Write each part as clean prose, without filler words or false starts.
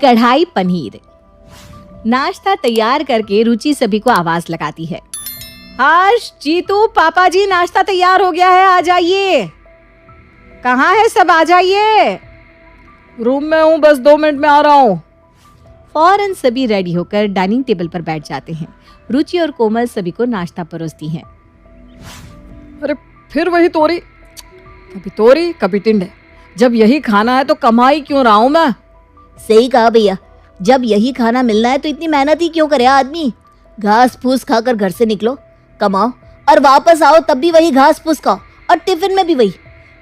कढ़ाई पनीर। नाश्ता तैयार करके रुचि सभी को आवाज लगाती है। हर्ष, जीतू, पापा जी, नाश्ता तैयार हो गया है, आ जाइए। कहाँ है सब, आ जाइए। रूम में हूँ, बस 2 मिनट में आ रहा हूँ। फौरन सभी रेडी होकर डाइनिंग टेबल पर बैठ जाते हैं। रुचि और कोमल सभी को नाश्ता परोसती हैं। अरे फिर वही तोरी, कभी तोरी कभी टिंडे। जब यही खाना है तो कमाई क्यों रहा हूं मैं। सही कहा भैया, जब यही खाना मिलना है तो इतनी मेहनत ही क्यों करे आदमी। घास फूस खाकर घर से निकलो, कमाओ और वापस आओ तब भी वही घास फूस खाओ और टिफिन में भी वही।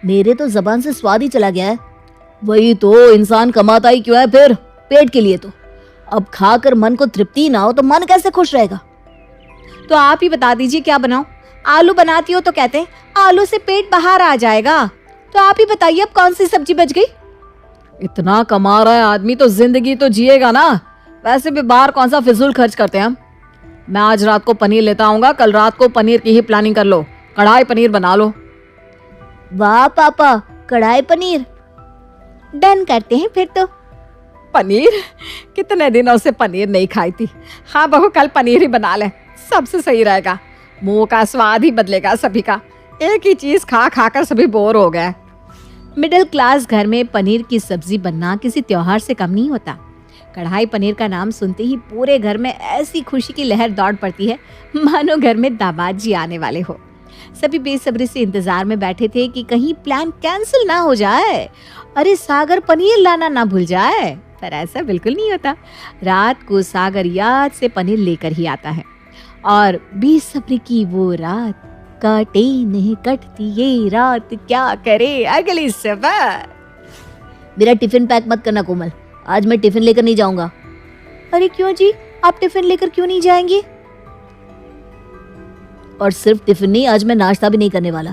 मेरे तो जबान से स्वाद ही चला गया है। वही तो, इंसान कमाता ही क्यों है फिर, पेट के लिए। तो अब खाकर मन को तृप्ति ना हो तो मन कैसे खुश रहेगा। तो आप ही बता दीजिए क्या बनाऊं। आलू बनाती हो तो कहते हैं आलू से पेट बाहर आ जाएगा। तो आप ही बताइए अब कौन सी सब्जी बच गई। इतना कमा रहा है आदमी तो जिंदगी तो जिएगा ना। वैसे भी बाहर कौन सा फिजूल खर्च करते हैं हम। मैं आज रात को पनीर लेता आऊंगा, कल रात को पनीर की ही प्लानिंग कर लो, कढ़ाई पनीर बना लो। वाह पापा, कढ़ाई पनीर डन करते हैं फिर तो। पनीर, कितने दिनों से पनीर नहीं खाई थी। हाँ बहू, कल पनीर ही बना ले, सबसे सही रहेगा। मुंह का स्वाद ही बदलेगा सभी का। एक ही चीज खा खाकर सभी बोर हो गए। मिडिल क्लास घर में पनीर की सब्जी बनना किसी त्योहार से कम नहीं होता। कढ़ाई पनीर का नाम सुनते ही पूरे घर में ऐसी खुशी की लहर दौड़ पड़ती है मानो घर में दामाद जी आने वाले हो। सभी बेसब्री से इंतजार में बैठे थे कि कहीं प्लान कैंसिल ना हो जाए। अरे सागर पनीर लाना ना भूल जाए, पर ऐसा बिल्कुल नहीं होता। रात को सागर याद से पनीर लेकर ही आता है और बेसब्री की वो रात, काटे नहीं कटती ये रात, क्या करे अगली सफर। मेरा टिफिन पैक मत करना कोमल, आज मैं टिफिन लेकर नहीं जाऊंगा। अरे क्यों जी, आप टिफिन लेकर क्यों नहीं जाएंगे। और सिर्फ टिफिन नहीं, आज मैं नाश्ता भी नहीं करने वाला।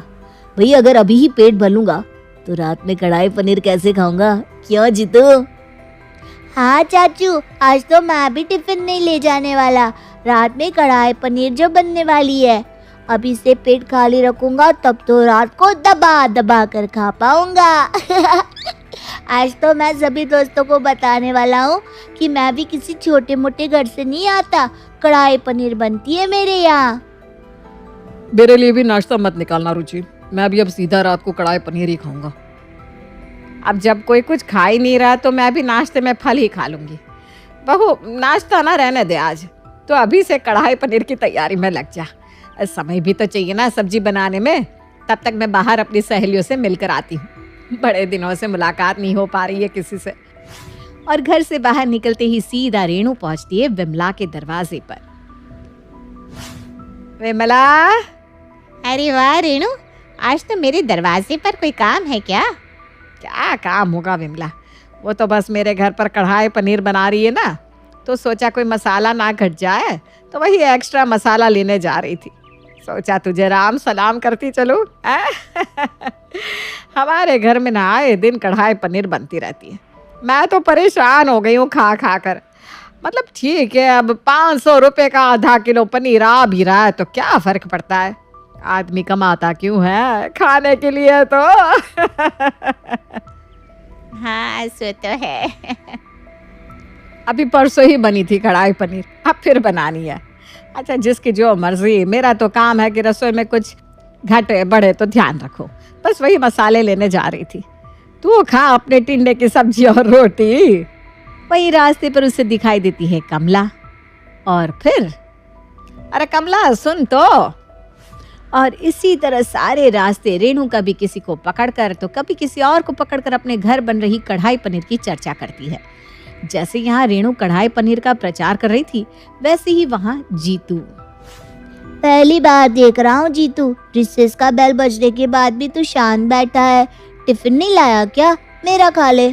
भाई अगर अभी ही पेट भर लूंगा तो रात में कढ़ाई पनीर कैसे खाऊंगा। क्यों जीतू। हाँ चाचू, आज तो मैं भी टिफिन नहीं ले जाने वाला। रात में कढ़ाई पनीर जो बनने वाली है, अभी से पेट खाली रखूंगा तब तो रात को दबा दबा कर खा पाऊंगा। आज तो मैं सभी दोस्तों को बताने वाला हूँ कि मैं भी किसी छोटे मोटे घर से नहीं आता। कढ़ाई पनीर बनती है मेरे यहाँ। मेरे लिए भी नाश्ता मत निकालना रुचि, मैं भी अब सीधा रात को कढ़ाई पनीर ही खाऊंगा। अब जब कोई कुछ खा ही नहीं रहा तो मैं भी नाश्ते में फल ही खा लूंगी। बहू, नाश्ता ना रहने दे आज, तो अभी से कढ़ाई पनीर की तैयारी में लग जा। समय भी तो चाहिए ना सब्जी बनाने में। तब तक मैं बाहर अपनी सहेलियों से मिलकर आती हूँ। बड़े दिनों से मुलाकात नहीं हो पा रही है किसी से। और घर से बाहर निकलते ही सीधा रेणु पहुंचती है विमला के दरवाजे पर। विमला। अरे वाह रेणु, आज तो मेरे दरवाजे पर कोई काम है क्या। क्या काम होगा विमला, वो तो बस मेरे घर पर कढ़ाई पनीर बना रही है ना, तो सोचा कोई मसाला ना घट जाए, तो वही एक्स्ट्रा मसाला लेने जा रही थी। सोचा तुझे राम सलाम करती चलूं। हमारे घर में ना आए दिन कढ़ाई पनीर बनती रहती है। मैं तो परेशान हो गई हूँ खा खा कर। मतलब ठीक है, अब 500 रुपये का आधा किलो पनीर आ भी रहा है तो क्या फर्क पड़ता है। आदमी कमाता क्यों है, खाने के लिए तो। हाँ सो तो है। अभी परसों ही बनी थी कढ़ाई पनीर, अब फिर बनानी है। अच्छा जिसकी जो मर्जी, मेरा तो काम है कि रसोई में कुछ घटे बढ़े तो ध्यान रखो। बस वही मसाले लेने जा रही थी। तू खा अपने टिंडे की सब्जी और रोटी। वही रास्ते पर उसे दिखाई देती है कमला। और फिर अरे कमला सुन तो। और इसी तरह सारे रास्ते रेणु कभी किसी को पकड़कर तो कभी किसी और को पकड़कर अपने घर बन रही कढ़ाई पनीर की चर्चा करती है। जैसे यहाँ रेणु कढ़ाई पनीर का प्रचार कर रही थी, वैसे ही वहाँ जीतू। पहली बार देख रहा हूँ जीतू, रिसेस का बेल बजने के बाद भी तू शांत बैठा है। टिफिन नहीं लाया क्या, मेरा खा ले।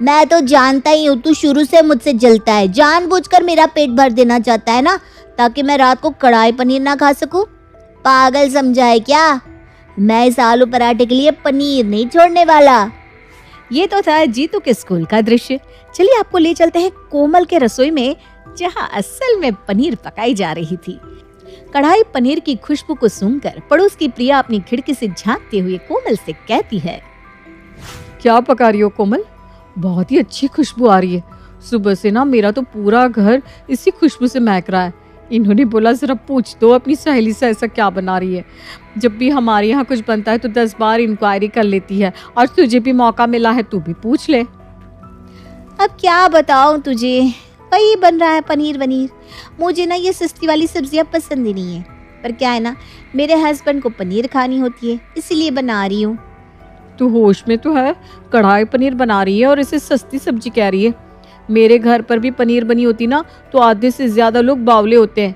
मैं तो जानता ही हूँ तू शुरू से मुझसे जलता है, जानबूझकर मेरा पेट भर देना चाहता है ना, ताकि मैं रात को कढ़ाई पनीर ना खा सकूं। पागल समझा है क्या। मैं इस आलू पराठे के लिए पनीर नहीं छोड़ने वाला। ये तो था जीतू के स्कूल का दृश्य। चलिए आपको ले चलते हैं कोमल के रसोई में, जहाँ असल में पनीर पकाई जा रही थी। कढ़ाई पनीर की खुशबू को सूंघकर पड़ोस की प्रिया अपनी खिड़की से झांकते हुए कोमल से कहती है, क्या पका रही हो कोमल, बहुत ही अच्छी खुशबू आ रही है। सुबह से ना मेरा तो पूरा घर इसी खुशबू से महक रहा है। इन्होंने बोला जरा पूछ दो अपनी सहेली से ऐसा क्या बना रही है। जब भी हमारे यहाँ कुछ बनता है तो 10 बार इंक्वायरी कर लेती है। आज तुझे भी मौका मिला है, तू भी पूछ ले। अब क्या बताऊं तुझे, वही बन रहा है पनीर वनीर। मुझे ना ये सस्ती वाली सब्जियां पसंद ही नहीं है, पर क्या है ना, मेरे हस्बैंड को पनीर खानी होती है, इसीलिए बना रही हूँ। तू होश में तो है? कढ़ाई पनीर बना रही है और इसे सस्ती सब्जी कह रही है। मेरे घर पर भी पनीर बनी होती ना तो आधे से ज्यादा लोग बावले होते हैं।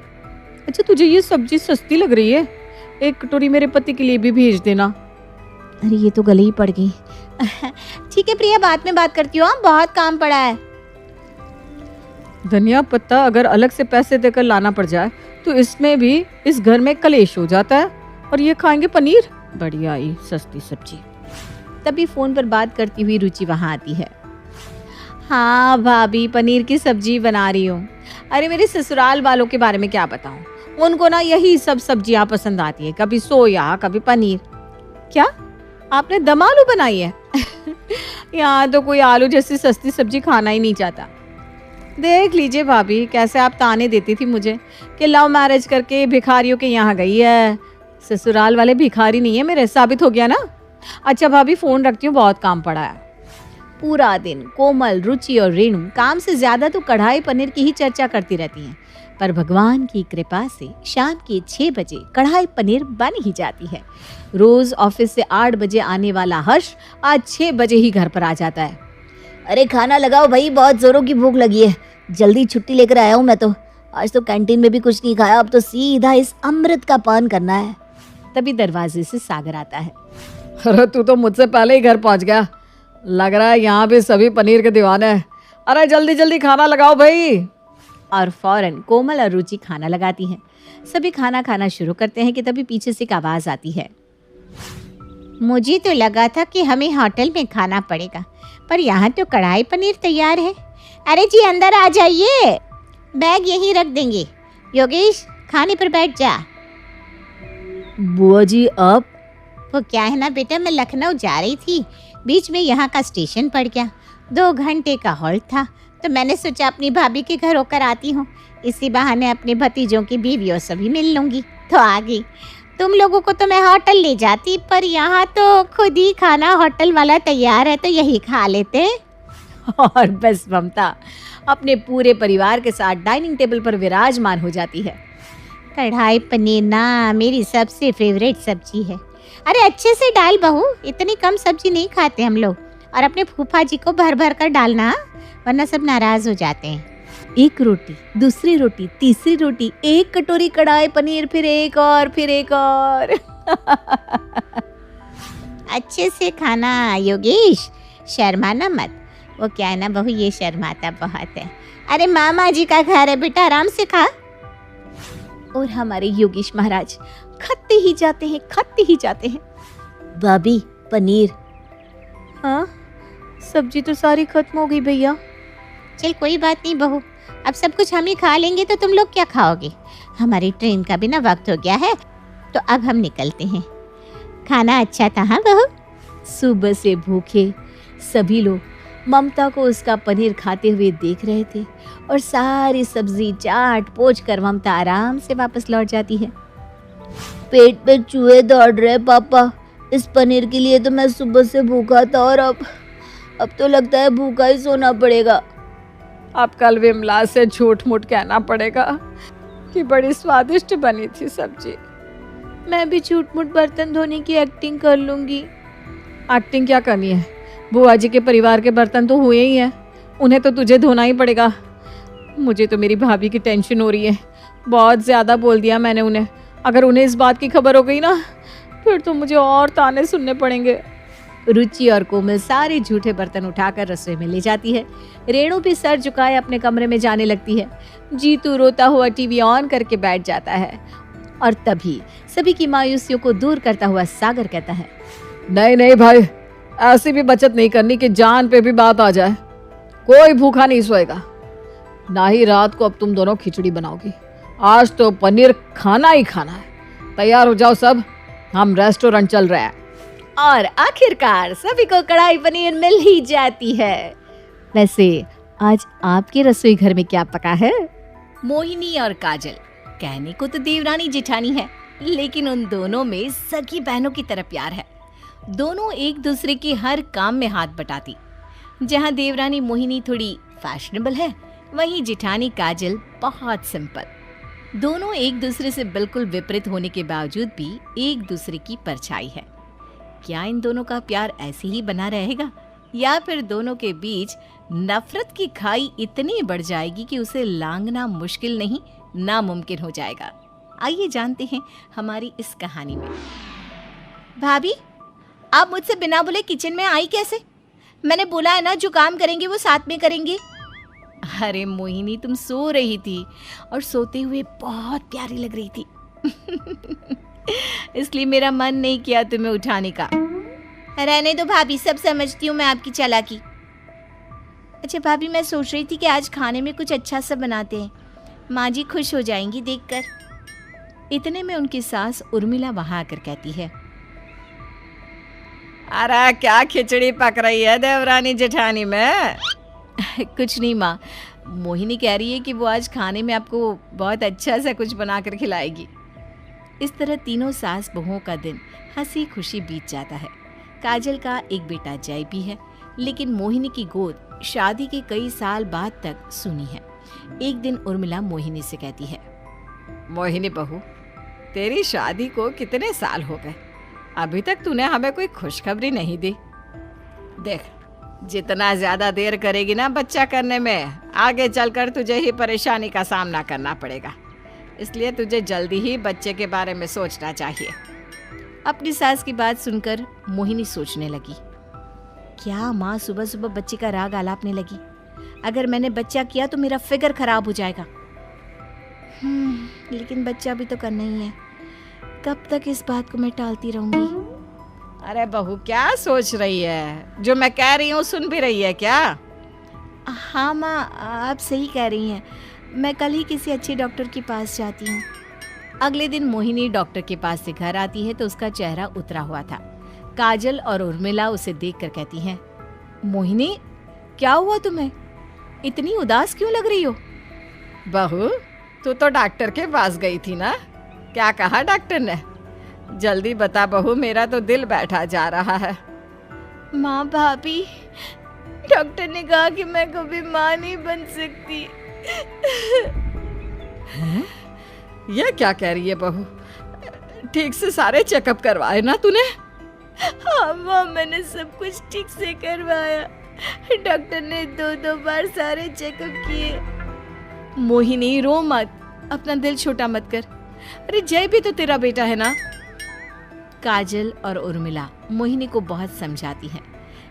अच्छा, तुझे ये सब्जी सस्ती लग रही है? एक कटोरी मेरे पति के लिए भी भेज देना। अरे ये तो गले ही पड़ गई। ठीक है प्रिया, बाद में बात करती हूँ, बहुत काम पड़ा है। धनिया पत्ता अगर अलग से पैसे देकर लाना पड़ जाए तो इसमें भी इस घर में कलेश हो जाता है। और ये खाएंगे पनीर, बढ़िया ही सस्ती सब्जी। तभी फोन पर बात करती हुई रुचि वहां आती है। हाँ भाभी, पनीर की सब्जी बना रही हूँ। अरे मेरे ससुराल वालों के बारे में क्या बताऊं, उनको ना यही सब सब्जियां पसंद आती है, कभी सोया कभी पनीर। क्या आपने दम आलू बनाई है? यहाँ तो कोई आलू जैसी सस्ती सब्जी खाना ही नहीं चाहता। देख लीजिए भाभी, कैसे आप ताने देती थी मुझे कि लव मैरिज करके भिखारियों के यहाँ गई है। ससुराल वाले भिखारी नहीं है मेरे, साबित हो गया ना। अच्छा भाभी, फोन रखती हूँ, बहुत काम पड़ा है। पूरा दिन कोमल, रुचि और रेणु काम से ज्यादा तो कढ़ाई पनीर की ही चर्चा करती रहती हैं। पर भगवान की कृपा से शाम के 6 बजे कढ़ाई पनीर बन ही जाती है। रोज ऑफिस से 8 बजे आने वाला हर्ष आज 6 बजे ही घर पर आ जाता है। अरे खाना लगाओ भाई, बहुत जोरों की भूख लगी है। जल्दी छुट्टी लेकर आया हूँ मैं तो। आज तो कैंटीन में भी कुछ नहीं खाया, अब तो सीधा इस अमृत का पान करना है। तभी दरवाजे से सागर आता है। अरे तू तो मुझसे पहले ही घर पहुंच गया। लग रहा है यहाँ भी सभी पनीर के दीवाने हैं। अरे जल्दी जल्दी खाना लगाओ भाई। और फौरन कोमल और रुचि खाना लगाती हैं। सभी खाना खाना शुरू करते हैं कि तभी पीछे से एक आवाज आती है। मुझे तो लगा था कि हमें होटल में खाना पड़ेगा, पर यहाँ तो कढ़ाई पनीर तैयार है। अरे जी अंदर आ जाइए, बैग यहीं रख देंगे। योगेश, खाने पर बैठ जा। बुआ जी आप? वो क्या है ना बेटा, मैं लखनऊ जा रही थी, बीच में यहाँ का स्टेशन पड़ गया। 2 घंटे का हॉल्ट था, तो मैंने सोचा अपनी भाभी के घर होकर आती हूँ। इसी बहाने अपने भतीजों की बीवियों से भी मिल लूँगी, तो आ गई। तुम लोगों को तो मैं होटल ले जाती, पर यहाँ तो खुद ही खाना होटल वाला तैयार है, तो यही खा लेते। और बस ममता अपने पूरे परिवार के साथ डाइनिंग टेबल पर विराजमान हो जाती है। कढ़ाई पनीर ना मेरी सबसे फेवरेट सब्जी है। अरे अच्छे से डाल बहू, इतनी कम सब्जी नहीं खाते हम लोग। और अपने फूफा जी को भर भर कर डालना, वरना सब नाराज हो जाते हैं। एक रोटी, दूसरी रोटी, तीसरी रोटी, एक कटोरी कढ़ाई पनीर, फिर एक और, फिर एक और। अच्छे से खाना योगेश, शर्माना मत। वो क्या है ना बहू, ये शर्माता बहुत है। अरे मामा जी का घर है बेटा, आराम से खा। और हमारे योगेश महाराज खाते ही जाते हैं, खाते ही जाते हैं। भाभी पनीर। हाँ, सब्जी तो सारी खत्म हो गई भैया। चल कोई बात नहीं बहू, अब सब कुछ हम ही खा लेंगे, तो तुम लोग क्या खाओगे? हमारी ट्रेन का भी ना वक्त हो गया है, तो अब हम निकलते हैं। खाना अच्छा था हाँ बहू? सुबह से भूखे सभी लोग ममता को उसका पनीर खाते हुए देख रहे थे और सारी सब्जी चाट पोंछ कर ममता आराम से वापस लौट जाती है। पेट पे चूहे दौड़ रहे पापा, इस पनीर के लिए तो मैं सुबह से भूखा था, और अब तो लगता है भूखा ही सोना पड़ेगा। अब कल विमला से झूठ मूठ कहना पड़ेगा कि बड़ी स्वादिष्ट बनी थी सब्जी। मैं भी झूठ मूठ बर्तन धोने की एक्टिंग कर लूंगी। एक्टिंग क्या करनी है? बुआ जी के परिवार के बर्तन तो हुए ही हैं, उन्हें तो तुझे धोना ही पड़ेगा। मुझे तो मेरी भाभी की टेंशन हो रही है, बहुत ज़्यादा बोल दिया मैंने उन्हें। अगर उन्हें इस बात की खबर हो गई ना, फिर तो मुझे और ताने सुनने पड़ेंगे। रुचि और कोमल सारे झूठे बर्तन उठाकर रसोई में ले जाती है। रेणु भी सर झुकाए अपने कमरे में जाने लगती है। जीतू रोता हुआ टीवी ऑन करके बैठ जाता है। और तभी सभी की मायूसियों को दूर करता हुआ सागर कहता है, नहीं नहीं भाई, ऐसी भी बचत नहीं करनी कि जान पे भी बात आ जाए। कोई भूखा नहीं सोएगा, ना ही रात को अब तुम दोनों खिचड़ी बनाओगी। आज तो पनीर खाना ही खाना है। तैयार हो जाओ सब, हम रेस्टोरेंट चल रहे हैं। और आखिरकार सभी को कढ़ाई पनीर मिल ही जाती है। वैसे आज आपके रसोई घर में क्या पका है? मोहिनी और काजल कहने को तो देवरानी जेठानी है, लेकिन उन दोनों में सगी बहनों की तरह प्यार है। दोनों एक दूसरे के हर काम में हाथ बटाती। जहाँ देवरानी मोहिनी थोड़ी फैशनेबल है, वहीं जेठानी काजल बहुत सिंपल। दोनों एक दूसरे से बिल्कुल विपरीत होने के बावजूद भी एक दूसरे की परछाई है। क्या इन दोनों का प्यार ऐसे ही बना रहेगा, या फिर दोनों के बीच नफरत की खाई इतनी बढ़ जाएगी कि उसे लांघना मुश्किल नहीं, नामुमकिन हो जाएगा? आइए जानते हैं हमारी इस कहानी में। भाभी, आप मुझसे बिना बोले किचन में आई कैसे? मैंने बोला है ना, जो काम करेंगे वो साथ में करेंगे। अरे मोहिनी, तुम सो रही थी और सोते हुए बहुत प्यारी लग रही थी इसलिए मेरा मन नहीं किया तुम्हें उठाने का। रहने दो भाभी, सब समझती हूँ मैं आपकी चालाकी। अच्छा भाभी, मैं सोच रही थी कि आज खाने में कुछ अच्छा सा बनाते हैं, माँ जी खुश हो जाएंगी देखकर। इतने में उनकी सास उर्मिला वहां आकर कहती है, अरे क्या खिचड़ी पक रही है देवरानी जेठानी में? कुछ नहीं माँ, मोहिनी कह रही है कि वो आज खाने में आपको बहुत अच्छा सा कुछ बनाकर खिलाएगी। इस तरह तीनों सास बहुओं का दिन हंसी खुशी बीत जाता है। काजल का एक बेटा जय भी है, लेकिन मोहिनी की गोद शादी के कई साल बाद तक सुनी है। एक दिन उर्मिला मोहिनी से कहती है, मोहिनी बहू, तेरी शादी को कितने साल हो गए, अभी तक तूने हमें कोई खुशखबरी नहीं दी। देख, जितना ज्यादा देर करेगी ना बच्चा करने में, आगे चलकर तुझे ही परेशानी का सामना करना पड़ेगा। इसलिए तुझे जल्दी ही बच्चे के बारे में सोचना चाहिए। अपनी सास की बात सुनकर मोहिनी सोचने लगी, क्या माँ सुबह सुबह बच्चे का राग आलापने लगी? अगर मैंने बच्चा किया तो मेरा फिगर खराब हो जाएगा। लेकिन बच्चा भी तो करना ही है, कब तक इस बात को मैं टालती रहूंगी? अरे बहू, क्या सोच रही है? जो मैं कह रही हूँ सुन भी रही है क्या? हाँ माँ, आप सही कह रही हैं, मैं कल ही किसी अच्छे डॉक्टर के पास जाती हूँ। अगले दिन मोहिनी डॉक्टर के पास से घर आती है तो उसका चेहरा उतरा हुआ था। काजल और उर्मिला उसे देखकर कहती हैं, मोहिनी, क्या हुआ तुम्हें? इतनी उदास क्यों लग रही हो? बहू, तू तो डॉक्टर के पास गई थी ना, क्या कहा डॉक्टर ने? जल्दी बता बहू, मेरा तो दिल बैठा जा रहा है। माँ भाभी, डॉक्टर ने कहा कि मैं कभी माँ नहीं बन सकती। ये क्या कह रही है बहू? ठीक से सारे चेकअप करवाए ना तूने? हाँ माँ, मैंने सब कुछ ठीक से करवाया। डॉक्टर ने 2-2 बार सारे चेकअप किए। मोहिनी, रो मत, अपना दिल छोटा मत कर। अरे जय भी तो तेरा बेटा है ना। काजल और उर्मिला मोहिनी को बहुत समझाती हैं।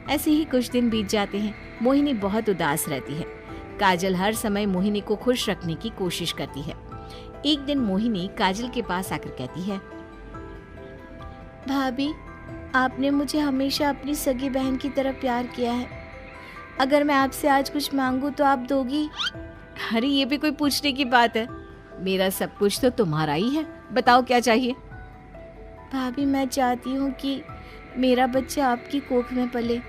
ऐसे ही कुछ दिन बीत जाते हैं। मोहिनी बहुत उदास रहती है। काजल हर समय मोहिनी को खुश रखने की कोशिश करती है। एक दिन मोहिनी काजल के पास आकर कहती है, भाभी, आपने मुझे हमेशा अपनी सगी बहन की तरह प्यार किया है। अगर मैं आपसे आज कुछ मांगू तो आप दोगी? अरे ये भी कोई पूछने की बात है? मेरा सब कुछ तो तुम्हारा ही है, बताओ क्या चाहिए? भाभी, मैं चाहती हूँ कि मेरा बच्चा आपकी कोख में पले।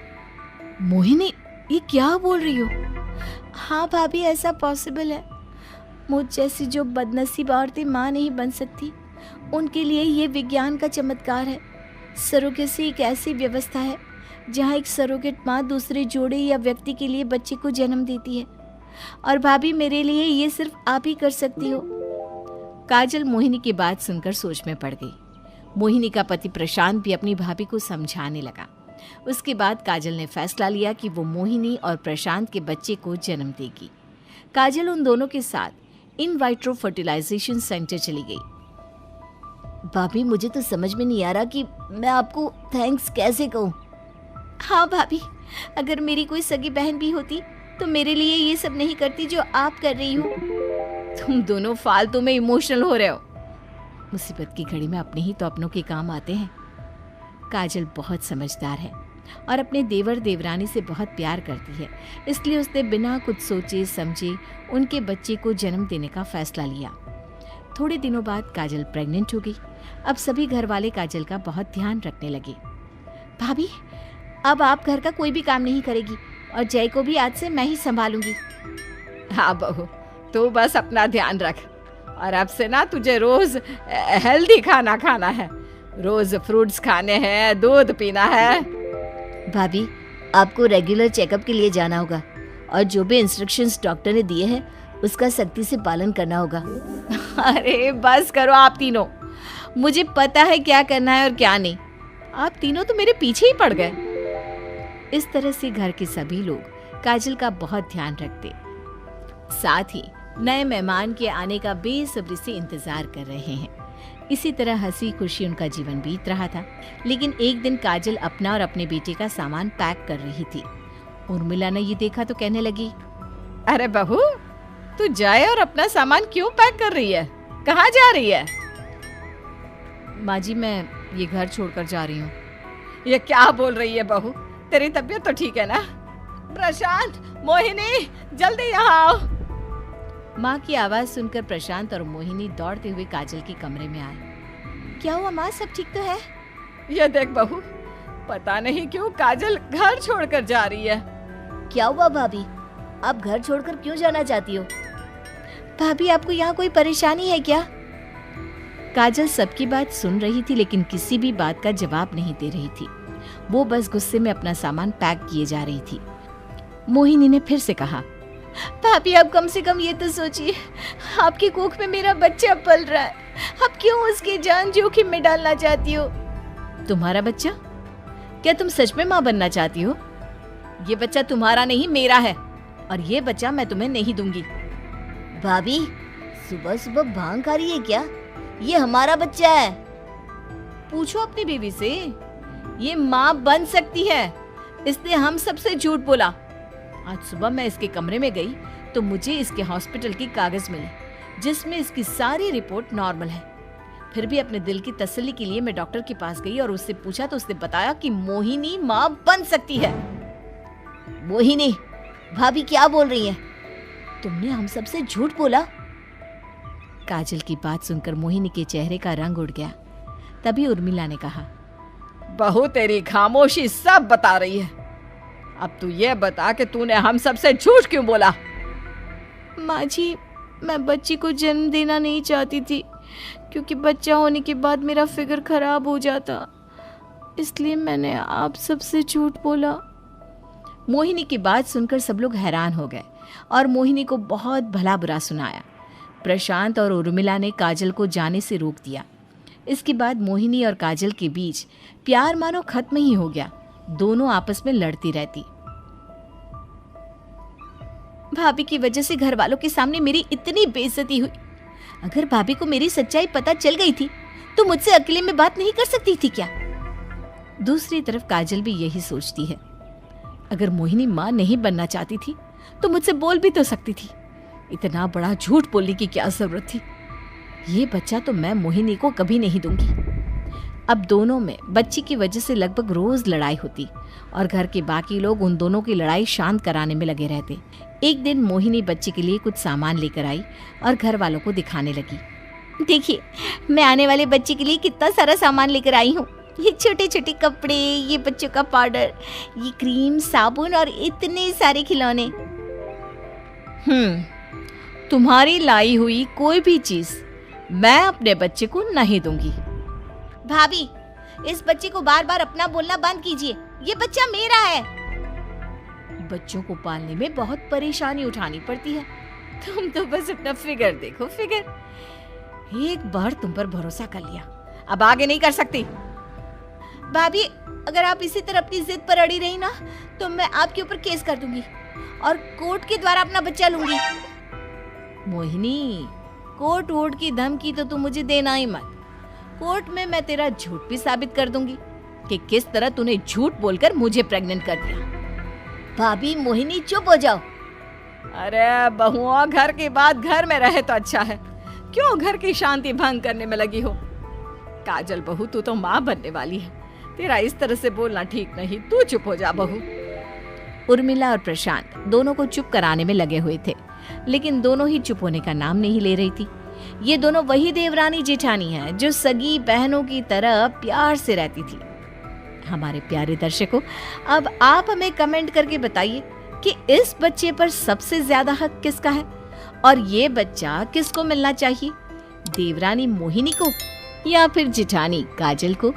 मोहिनी, ये क्या बोल रही हो? हाँ भाभी, ऐसा पॉसिबल है। मुझ जैसी जो बदनसीब औरतें माँ नहीं बन सकती, उनके लिए ये विज्ञान का चमत्कार है। सरोगेसी एक ऐसी व्यवस्था है जहाँ एक सरोगेट माँ दूसरे जोड़े या व्यक्ति के लिए बच्चे को जन्म देती है। और भाभी, मेरे लिए ये सिर्फ आप ही कर सकती हो। काजल मोहिनी की बात सुनकर सोच में पड़ गई। मोहिनी का पति प्रशांत भी अपनी भाभी को समझाने लगा। उसके बाद काजल ने फैसला लिया कि वो मोहिनी और प्रशांत के बच्चे को जन्म देगी। काजल उन दोनों के साथ इन वाइट्रो फर्टिलाइजेशन सेंटर चली गई। भाभी, मुझे तो समझ में नहीं आ रहा कि मैं आपको थैंक्स कैसे कहूँ। हाँ भाभी, अगर मेरी कोई सगी बहन भी होती तो मेरे लिए ये सब नहीं करती जो आप कर रही हो। तुम दोनों फालतू में इमोशनल हो रहे हो। मुसीबत की घड़ी में अपने ही तो अपनों के काम आते हैं। काजल बहुत समझदार है और अपने देवर देवरानी से बहुत प्यार करती है, इसलिए उसने बिना कुछ सोचे समझे उनके बच्चे को जन्म देने का फैसला लिया। थोड़े दिनों बाद काजल प्रेग्नेंट हो गई। अब सभी घर वाले काजल का बहुत ध्यान रखने लगे। भाभी, अब आप घर का कोई भी काम नहीं करेगी, और जय को भी आज से मैं ही संभालूंगी। हाँ बहू, तू बस अपना ध्यान रख, और अब से ना तुझे रोज हेल्दी खाना खाना है, रोज फ्रूट्स खाने हैं, दूध पीना है। भाभी, आपको रेगुलर चेकअप के लिए जाना होगा और जो भी इंस्ट्रक्शंस डॉक्टर ने दिए हैं उसका सख्ती से पालन करना होगा। अरे बस करो आप तीनों, मुझे पता है क्या करना है और क्या नहीं। आप तीनों तो मेरे पीछे ही पड़ गए। इस तरह से घर के सभी लोग काजल का बहुत ध्यान रखते, साथ ही नए मेहमान के आने का बेसब्री से इंतजार कर रहे हैं। इसी तरह हंसी खुशी उनका जीवन बीत रहा था। लेकिन एक दिन काजल अपना और अपने बेटे का सामान पैक कर रही थी। उर्मिला ने ये देखा तो कहने लगी, अरे बहू, तू जाए और अपना सामान क्यों पैक कर रही है? कहाँ जा रही है? माँ जी, मैं ये घर छोड़कर जा रही हूँ। ये क्या बोल रही है बहू? तेरी तबीयत तो ठीक है ना? प्रशांत, मोहिनी, जल्दी यहाँ आओ। माँ की आवाज सुनकर प्रशांत और मोहिनी दौड़ते हुए काजल के कमरे में आए। क्या हुआ माँ, सब ठीक तो है? ये देख बहू, पता नहीं क्यों काजल घर छोड़कर जा रही है। क्या हुआ भाभी, आप घर छोड़कर क्यों जाना चाहती हो? भाभी, आपको यहाँ कोई परेशानी है क्या? काजल सबकी बात सुन रही थी लेकिन किसी भी बात का जवाब नहीं दे रही थी। वो बस गुस्से में अपना सामान पैक किए जा रही थी। मोहिनी ने फिर से कहा, भाभी आप कम से कम ये तो सोचिए, आपकी कोख में मेरा बच्चा पल रहा है, आप क्यों उसकी जान जोखिम में डालना चाहती हो? तुम्हारा बच्चा? क्या तुम सच में माँ बनना चाहती हो? ये बच्चा तुम्हारा नहीं, मेरा है, और ये बच्चा मैं तुम्हें नहीं दूंगी। भाभी, सुबह सुबह भांग खा रही है क्या? ये हमारा बच्चा है। पूछो अपनी बीवी से, ये माँ बन सकती है, इसने हम सबसे झूठ बोला। आज सुबह मैं इसके कमरे में गई तो मुझे इसके हॉस्पिटल की कागज मिले जिसमें इसकी सारी रिपोर्ट नॉर्मल है। फिर भी अपने दिल की तसल्ली के लिए मैं डॉक्टर के पास गई और उससे पूछा तो उसने बताया कि मोहिनी माँ बन सकती है। मोहिनी, भाभी क्या बोल रही है? तुमने हम सबसे झूठ बोला। काजल की बात सुनकर मोहिनी के चेहरे का रंग उड़ गया। तभी उर्मिला ने कहा, बहू तेरी खामोशी सब बता रही है। अब तू ये बता कि तूने हम सबसे झूठ क्यों बोला? माँ जी, मैं बच्ची को जन्म देना नहीं चाहती थी क्योंकि बच्चा होने के बाद मेरा फिगर खराब हो जाता, इसलिए मैंने आप सबसे झूठ बोला। मोहिनी की बात सुनकर सब लोग हैरान हो गए और मोहिनी को बहुत भला बुरा सुनाया। प्रशांत और उर्मिला ने काजल को जाने से रोक दिया। इसके बाद मोहिनी और काजल के बीच प्यार मानो खत्म ही हो गया। दोनों आपस में लड़ती रहती। भाभी की वजह से घर वालों के सामने मेरी इतनी बेइज्जती हुई। अगर भाभी को मेरी सच्चाई पता चल गई थी तो मुझसे अकेले में बात नहीं कर सकती थी क्या? दूसरी तरफ काजल भी यही सोचती है, अगर मोहिनी माँ नहीं बनना चाहती थी तो मुझसे बोल भी तो सकती थी। इतना बड़ा झूठ बोलने की क्या जरूरत थी? ये बच्चा तो मैं मोहिनी को कभी नहीं दूंगी। अब दोनों में बच्ची की वजह से लगभग रोज लड़ाई होती और घर के बाकी लोग उन दोनों की लड़ाई शांत कराने में लगे रहते। एक दिन मोहिनी बच्ची के लिए कुछ सामान लेकर आई और घर वालों को दिखाने लगी। देखिए, मैं आने वाले बच्चे के लिए कितना सारा सामान लेकर आई हूँ। ये छोटे छोटे कपड़े, ये बच्चों का पाउडर, ये क्रीम, साबुन और इतने सारे खिलौने। तुम्हारी लाई हुई कोई भी चीज मैं अपने बच्चे को नहीं दूंगी। भाभी, इस बच्चे को बार बार अपना बोलना बंद कीजिए। ये बच्चा मेरा है। बच्चों को पालने में बहुत परेशानी उठानी पड़ती है। तुम तो बस अपना फिगर देखो, फिगर। एक बार तुम पर भरोसा कर लिया, अब आगे नहीं कर सकती। भाभी, अगर आप इसी तरह अपनी जिद पर अड़ी रही ना तो मैं आपके ऊपर केस कर दूंगी और कोर्ट के द्वारा अपना बच्चा लूंगी। मोहिनी, कोर्ट वोट की धमकी तो तुम मुझे देना ही मत। कोर्ट में मैं तेरा झूठ भी साबित कर दूंगी कि किस तरह तूने झूठ बोलकर मुझे प्रेग्नेंट कर दिया। भाभी, मोहिनी चुप हो जाओ। अरे बहुओं, घर की बात घर में रहे तो अच्छा है, क्यों घर की शांति भंग करने में लगी हो? काजल बहू, तू तो माँ बनने वाली है, तेरा इस तरह से बोलना ठीक नहीं। तू चुप हो जा बहू। उर्मिला और प्रशांत दोनों को चुप कराने में लगे हुए थे, लेकिन दोनों ही चुप होने का नाम नहीं ले रही थी। ये दोनों वही देवरानी जेठानी है जो सगी बहनों की तरह प्यार से रहती थी। हमारे प्यारे दर्शकों, अब आप हमें कमेंट करके बताइए कि इस बच्चे पर सबसे ज्यादा हक किसका है और ये बच्चा किसको मिलना चाहिए, देवरानी मोहिनी को या फिर जिठानी काजल को।